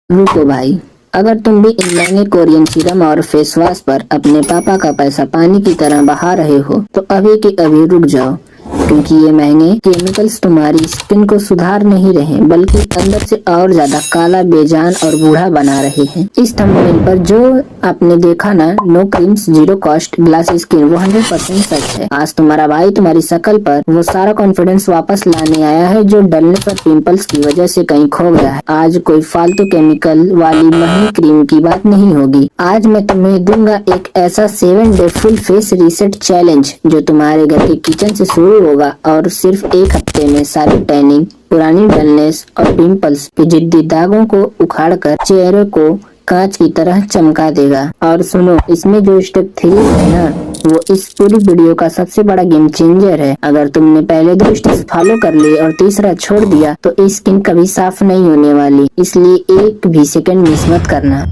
रुको भाई, अगर तुम भी इन महंगे कोरियन सीरम और फेस वॉश पर अपने पापा का पैसा पानी की तरह बहा रहे हो तो अभी के अभी रुक जाओ, क्योंकि ये महंगे केमिकल्स तुम्हारी स्किन को सुधार नहीं रहे बल्कि अंदर से और ज्यादा काला, बेजान और बूढ़ा बना रहे हैं। इस थंबनेल पर जो आपने देखा ना, no creams zero cost glass skin, वो 100% सच है। आज तुम्हारा भाई तुम्हारी शक्ल पर वो सारा कॉन्फिडेंस वापस लाने आया है जो डलनेस और पिंपल्स की वजह से कहीं खो गया है। आज कोई फालतू केमिकल वाली महंगी क्रीम की बात नहीं होगी। आज मैं तुम्हें दूंगा एक ऐसा 7 day full face reset challenge जो तुम्हारे घर के किचन से शुरू होगा और सिर्फ एक हफ्ते में सारी टैनिंग, पुरानी डलनेस और पिंपल्स के जिद्दी दागों को उखाड़कर चेहरे को कांच की तरह चमका देगा। और सुनो, इसमें जो स्टेप 3 है ना, वो इस पूरी वीडियो का सबसे बड़ा गेम चेंजर है। अगर तुमने पहले 2 स्टेप्स फॉलो कर लिए और तीसरा छोड़ दिया तो स्किन कभी साफ नहीं होने वाली, इसलिए एक भी सेकंड मिस मत करना।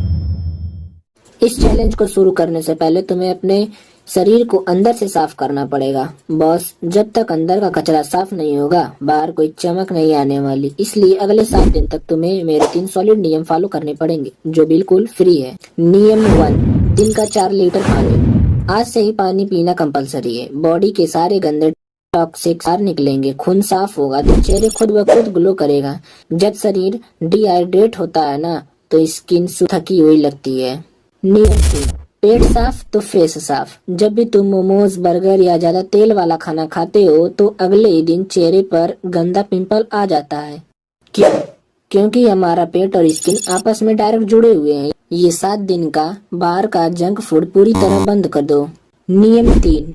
इस चैलेंज को शुरू करने से पहले तुम्हें अपने शरीर को अंदर से साफ करना पड़ेगा बॉस। जब तक अंदर का कचरा साफ नहीं होगा, बाहर कोई चमक नहीं आने वाली। इसलिए अगले 7 दिन तक तुम्हें मेरे 3 सॉलिड नियम फॉलो करने पड़ेंगे जो बिल्कुल फ्री है। नियम 1, दिन का 4 लीटर पानी। आज से ही पानी पीना कंपलसरी है। बॉडी के सारे गंदे टॉक्सिक्स बाहर निकलेंगे, खून साफ होगा तो चेहरे खुद ब खुद ग्लो करेगा। जब शरीर डिहाइड्रेट होता है ना, तो स्किन थकी हुई लगती है। नियम 2, पेट साफ तो फेस साफ। जब भी तुम मोमोज, बर्गर या ज्यादा तेल वाला खाना खाते हो तो अगले ही दिन चेहरे पर गंदा पिंपल आ जाता है। क्यों? क्योंकि हमारा पेट और स्किन आपस में डायरेक्ट जुड़े हुए हैं। ये 7 दिन का बाहर का जंक फूड पूरी तरह बंद कर दो। नियम 3,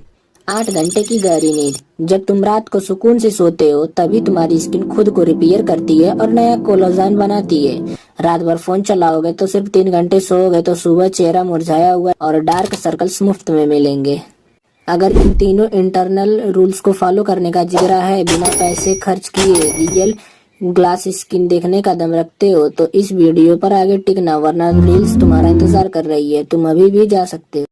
8 घंटे की गहरी नींद। जब तुम रात को सुकून से सोते हो तभी तुम्हारी स्किन खुद को रिपेयर करती है और नया कोलाजन बनाती है। रात भर फोन चलाओगे तो सिर्फ 3 घंटे सोओगे तो सुबह चेहरा मुरझाया हुआ और डार्क सर्कल्स मुफ्त में मिलेंगे। अगर इन तीनों इंटरनल रूल्स को फॉलो करने का जिगरा है, बिना पैसे खर्च किए रियल ग्लास स्किन देखने का दम रखते हो तो इस वीडियो पर आगे टिकना, वरना रील्स तुम्हारा इंतजार कर रही है। तुम अभी भी जा सकते हो।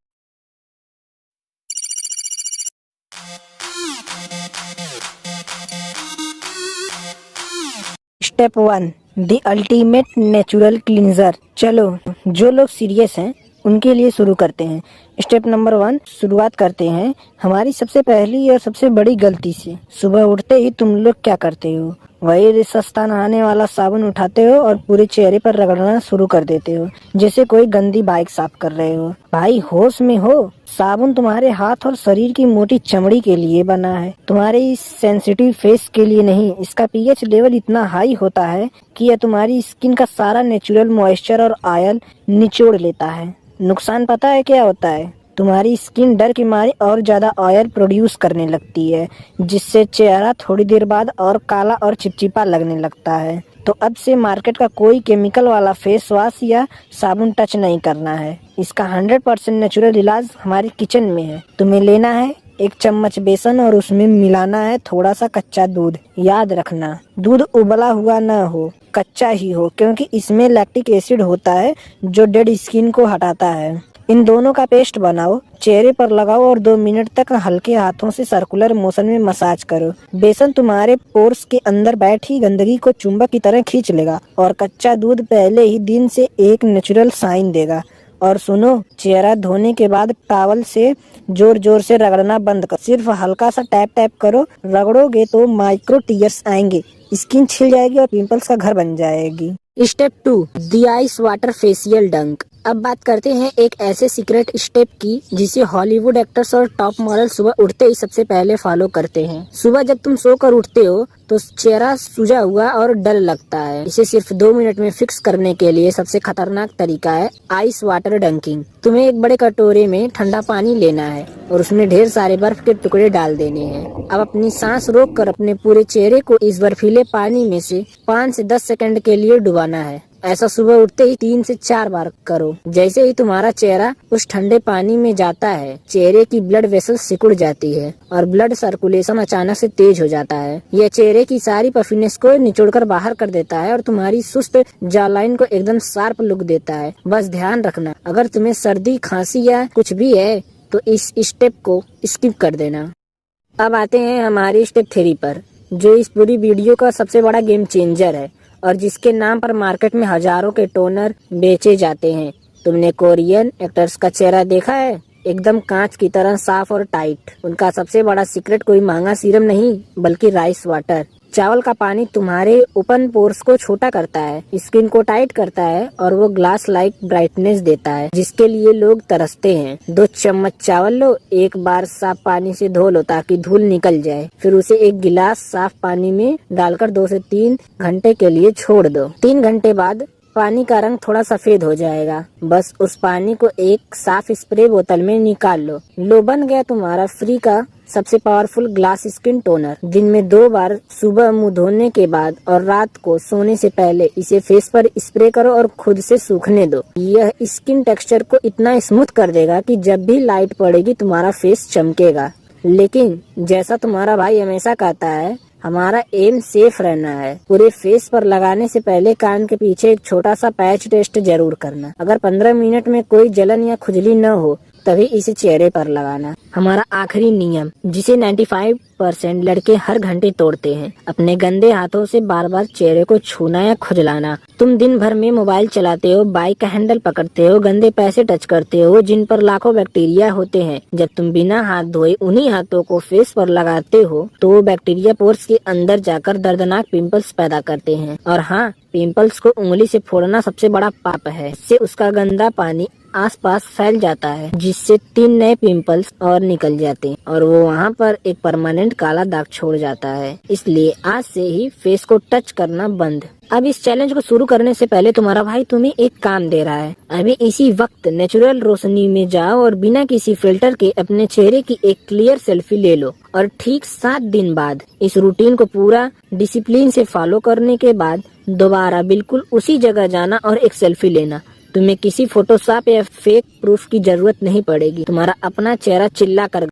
Step 1, the ultimate natural cleanser. चलो, जो लोग सीरियस हैं उनके लिए शुरू करते हैं। स्टेप नंबर 1, शुरुआत करते हैं हमारी सबसे पहली और सबसे बड़ी गलती से। सुबह उठते ही तुम लोग क्या करते हो? वही सस्ता नहाने वाला साबुन उठाते हो और पूरे चेहरे पर रगड़ना शुरू कर देते हो जैसे कोई गंदी बाइक साफ कर रहे हो। भाई होश में हो? साबुन तुम्हारे हाथ और शरीर की मोटी चमड़ी के लिए बना है, तुम्हारे इस सेंसिटिव फेस के लिए नहीं। इसका पीएच लेवल इतना हाई होता है कि यह तुम्हारी स्किन का सारा नेचुरल मॉइस्चर और ऑयल निचोड़ लेता है। नुकसान पता है क्या होता है? तुम्हारी स्किन डर के मारे और ज्यादा ऑयल प्रोड्यूस करने लगती है, जिससे चेहरा थोड़ी देर बाद और काला और चिपचिपा लगने लगता है। तो अब से मार्केट का कोई केमिकल वाला फेस वॉश या साबुन टच नहीं करना है। इसका 100% नेचुरल इलाज हमारे किचन में है। तुम्हें लेना है 1 चम्मच बेसन और उसमें मिलाना है थोड़ा सा कच्चा दूध। याद रखना, दूध उबला हुआ न हो, कच्चा ही हो, क्योंकि इसमें लैक्टिक एसिड होता है जो डेड स्किन को हटाता है। इन दोनों का पेस्ट बनाओ, चेहरे पर लगाओ और 2 मिनट तक हल्के हाथों से सर्कुलर मोशन में मसाज करो। बेसन तुम्हारे पोर्स के अंदर बैठी गंदगी को चुंबक की तरह खींच लेगा और कच्चा दूध पहले ही दिन से एक नेचुरल साइन देगा। और सुनो, चेहरा धोने के बाद टॉवल से जोर जोर से रगड़ना बंद कर, सिर्फ हल्का सा टैप टैप करो। रगड़ोगे तो माइक्रो टीयर्स आएंगे, स्किन छिल जाएगी और पिंपल्स का घर बन जाएगी। Step 2, the ice water facial डंक। अब बात करते हैं एक ऐसे सीक्रेट स्टेप की जिसे हॉलीवुड एक्टर्स और टॉप मॉडल सुबह उठते ही सबसे पहले फॉलो करते हैं। सुबह जब तुम सोकर उठते हो तो चेहरा सूजा हुआ और डल लगता है। इसे सिर्फ 2 मिनट में फिक्स करने के लिए सबसे खतरनाक तरीका है आइस वाटर डंकिंग। तुम्हें एक बड़े कटोरे में ठंडा पानी लेना है और उसमें ढेर सारे बर्फ के टुकड़े डाल देने हैं। अब अपनी सांस रोक कर अपने पूरे चेहरे को इस बर्फीले पानी में से 5 से 10 सेकंड के लिए डुबाना है। ऐसा सुबह उठते ही 3 से 4 बार करो। जैसे ही तुम्हारा चेहरा उस ठंडे पानी में जाता है, चेहरे की ब्लड वेसल्स सिकुड़ जाती है और ब्लड सर्कुलेशन अचानक से तेज हो जाता है। यह चेहरे की सारी पफिनेस को निचोड़कर बाहर कर देता है और तुम्हारी सुस्त जॉलाइन को एकदम शार्प लुक देता है। बस ध्यान रखना, अगर तुम्हें सर्दी, खांसी या कुछ भी है तो इस स्टेप को स्किप कर देना। अब आते हैं हमारी स्टेप 3 पर, जो इस पूरी वीडियो का सबसे बड़ा गेम चेंजर है। और जिसके नाम पर मार्केट में हजारों के टोनर बेचे जाते हैं। तुमने कोरियन एक्टर्स का चेहरा देखा है? एकदम कांच की तरह साफ और टाइट। उनका सबसे बड़ा सीक्रेट कोई महंगा सीरम नहीं बल्कि राइस वाटर। चावल का पानी तुम्हारे ओपन पोर्स को छोटा करता है, स्किन को टाइट करता है और वो ग्लास लाइक ब्राइटनेस देता है जिसके लिए लोग तरसते हैं। 2 चम्मच चावल लो, एक बार साफ पानी से धो लो ताकि धूल निकल जाए, फिर उसे एक गिलास साफ पानी में डालकर 2 से 3 घंटे के लिए छोड़ दो। 3 घंटे बाद पानी का रंग थोड़ा सफेद हो जाएगा। बस उस पानी को एक साफ स्प्रे बोतल में निकाल लो बन गया तुम्हारा फ्री का सबसे पावरफुल ग्लास स्किन टोनर। दिन में 2 बार, सुबह मुंह धोने के बाद और रात को सोने से पहले इसे फेस पर स्प्रे करो और खुद से सूखने दो। यह स्किन टेक्सचर को इतना स्मूथ कर देगा कि जब भी लाइट पड़ेगी तुम्हारा फेस चमकेगा। लेकिन जैसा तुम्हारा भाई हमेशा कहता है, हमारा एम सेफ रहना है। पूरे फेस पर लगाने से पहले कान के पीछे एक छोटा सा पैच टेस्ट जरूर करना। अगर 15 मिनट में कोई जलन या खुजली न हो तभी इसे चेहरे पर लगाना। हमारा आखिरी नियम, जिसे 95% लड़के हर घंटे तोड़ते हैं, अपने गंदे हाथों से बार बार चेहरे को छूना या खुजलाना। तुम दिन भर में मोबाइल चलाते हो, बाइक का हैंडल पकड़ते हो, गंदे पैसे टच करते हो जिन पर लाखों बैक्टीरिया होते हैं। जब तुम बिना हाथ धोए उन्हीं हाथों को फेस पर लगाते हो तो वो बैक्टीरिया पोर्स के अंदर जाकर दर्दनाक पिंपल्स पैदा करते हैं। और हाँ, पिंपल्स को उंगली से फोड़ना सबसे बड़ा पाप है। इससे उसका गंदा पानी आसपास फैल जाता है जिससे 3 नए पिंपल्स और निकल जाते हैं और वो वहाँ पर एक परमानेंट काला दाग छोड़ जाता है। इसलिए आज से ही फेस को टच करना बंद। अब इस चैलेंज को शुरू करने से पहले तुम्हारा भाई तुम्हें एक काम दे रहा है। अभी इसी वक्त नेचुरल रोशनी में जाओ और बिना किसी फिल्टर के अपने चेहरे की एक क्लियर सेल्फी ले लो और ठीक 7 दिन बाद इस रूटीन को पूरा डिसिप्लिन से फॉलो करने के बाद दोबारा बिल्कुल उसी जगह जाना और एक सेल्फी लेना। तुम्हें किसी फोटोशॉप या फेक प्रूफ की जरूरत नहीं पड़ेगी। तुम्हारा अपना चेहरा चिल्ला कर